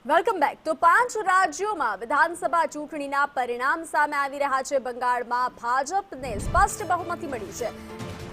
Welcome back. તો 5 રાજ્યોમાં વિધાનસભા ચૂંટણીના પરિણામ સામે આવી રહ્યા છે। બંગાળમાં ભાજપને સ્પષ્ટ બહુમતી મળી છે।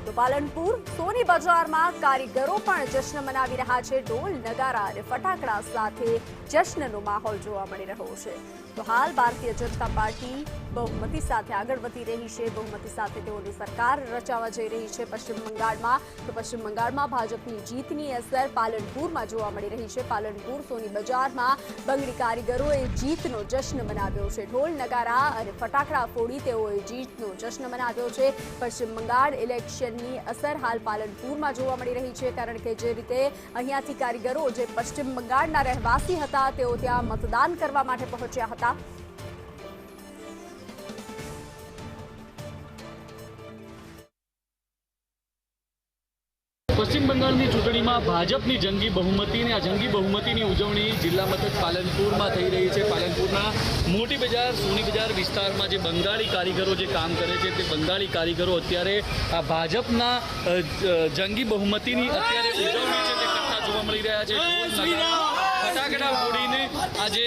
તો પાલનપુર સોની બજારમાં કારીગરો પણ જશ્ન મનાવી રહ્યા છે। ઢોલ નગારા અને ફટાકડા સાથે જશ્નનો માહોલ જોવા મળી રહ્યો છે। તો હાલ ભારતીય જનતા પાર્ટી બહુમતી સાથે આગળ વધી રહી છે। બહુમતી સાથે તેઓની સરકાર રચાવા જઈ રહી છે પશ્ચિમ બંગાળમાં। તો પશ્ચિમ બંગાળમાં ભાજપની જીતની અસર પાલનપુરમાં જોવા મળી રહી છે। પાલનપુર સોની બજારમાં બંગડી કારીગરોએ જીતનો જશ્ન મનાવ્યો છે। ઢોલ નગારા અને ફટાકડા ફોડી તેઓએ જીતનો જશ્ન મનાવ્યો છે। પશ્ચિમ બંગાળ ઇલેક્શનની અસર હાલ પાલનપુરમાં જોવા મળી રહી છે, કારણ કે જે રીતે અહીંયાથી કારીગરો જે પશ્ચિમ બંગાળના રહેવાસી હતા તેઓ ત્યાં મતદાન કરવા માટે પહોંચ્યા હતા। પશ્ચિમ બંગાળની ચૂંટણીમાં ભાજપની જંગી બહુમતીને આ જંગી બહુમતીની ઉજવણી જિલ્લા મથક પાલનપુરમાં થઈ રહી છે। પાલનપુરના મોટી બજાર સોની બજાર વિસ્તારમાં જે બંગાળી કારીગરો જે કામ કરે છે તે બંગાળી કારીગરો અત્યારે આ ભાજપના જંગી બહુમતીની અત્યારે ઉજવણી છે તે કરતા જોવા મળી રહ્યા છે। ફટાકડા ફોડીને આજે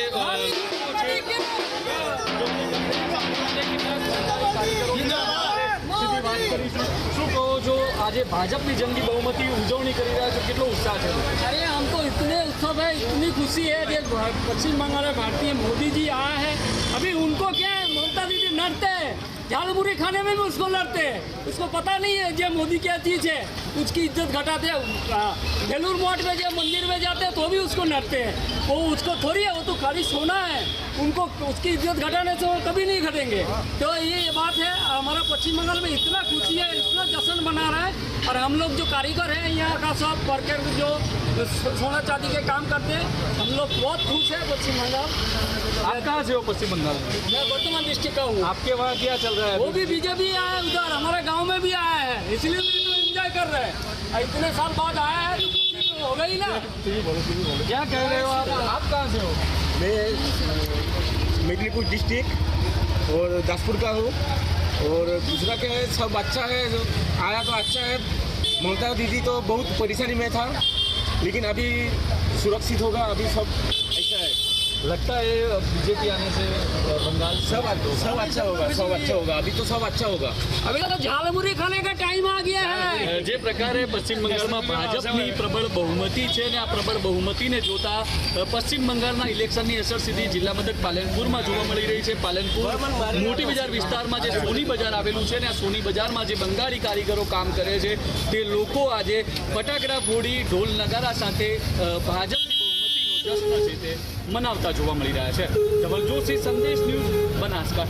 શું કહો છો, આજે ભાજपની जंगी बहुमती उजवणी कर रहा है, कितना उत्साह है? अरे हम तो इतने उत्सव है, इतनी खुशी है कि पश्चिम बंगाल में भारतीय मोदी जी आया है। अभी उनको क्या है, ममता दीदी लड़ते हैं, झालमुरी खाने में भी उसको लड़ते हैं। उसको पता नहीं है जो मोदी क्या चीज़ है, उसकी इज्जत घटाते हैं। बेलूर मठ में जब मंदिर में जाते हैं तो भी उसको लड़ते हैं। वो उसको थोड़ी है, वो तो खाली सोना है। उनको उसकी इज्जत घटाने से वो कभी नहीं घटेंगे। तो ये बात है, हमारा पश्चिम बंगाल में इतना खुशी है, इतना जश्न मना रहा है। और हम लोग जो कारीगर हैं यहाँ का सब वर्कर जो सोना चांदी के काम करते हैं, हम लोग बहुत खुश है पश्चिम बंगाल। आप कहाँ से हो पश्चिम बंगाल में? मैं वर्तमान डिस्ट्रिक्ट का हूँ। आपके वहाँ क्या चल रहा है? वो भी बीजेपी आया है, उधर हमारे गांव में भी आया है, इसलिए भी तो एंजॉय कर रहे हैं। इतने साल बाद आया है तो खुशी तो हो गई ना। क्या कह रहे हो आप कहाँ से हो? मैं मेदिनीपुर डिस्ट्रिक्ट और दासपुर का हूँ। और दूसरा क्या है, सब अच्छा है, आया तो अच्छा है। ममता दीदी तो बहुत परेशानी में था, लेकिन अभी सुरक्षित होगा। अभी सब ऐसा है, लगता है बीजेपी आने से बंगाल सब अच्छा होगा, सब अच्छा होगा। अभी तो सब अच्छा होगा। अभी तो झालमुरी खाने का टाइम आ गया है। જે પ્રકારે પશ્ચિમ બંગાળમાં ભાજપની પ્રબળ બહુમતી છે ને આ પ્રબળ બહુમતીને જોતા પશ્ચિમ બંગાળના ઇલેક્શનની અસર સીધી જિલ્લા મથક પાલનપુરમાં જોવા મળી રહી છે। પાલનપુર મોટી બજાર વિસ્તારમાં જે સોની બજાર આવેલું છે ને આ સોની બજારમાં જે બંગાળી કારીગરો કામ કરે છે તે લોકો આજે ફટાકડા ફોડી ઢોલ નગારા સાથે ભાજપની બહુમતીનો જશ્ન છે તે મનાવતા જોવા મળી રહ્યા છે। ધવલ જોશી, સંદેશ ન્યૂઝ, બનાસકાંઠા।